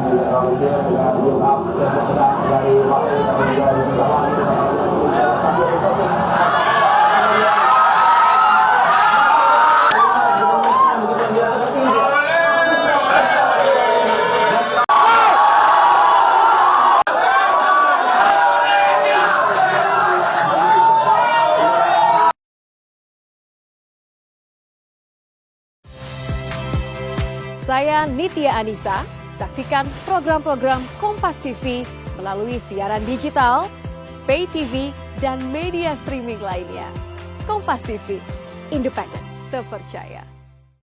direalisir dengan build up yang sedang dari waktu dan juga dijualan Saya Nitya Anissa, saksikan program-program Kompas TV melalui siaran digital, pay TV, dan media streaming lainnya. Kompas TV, independen, terpercaya.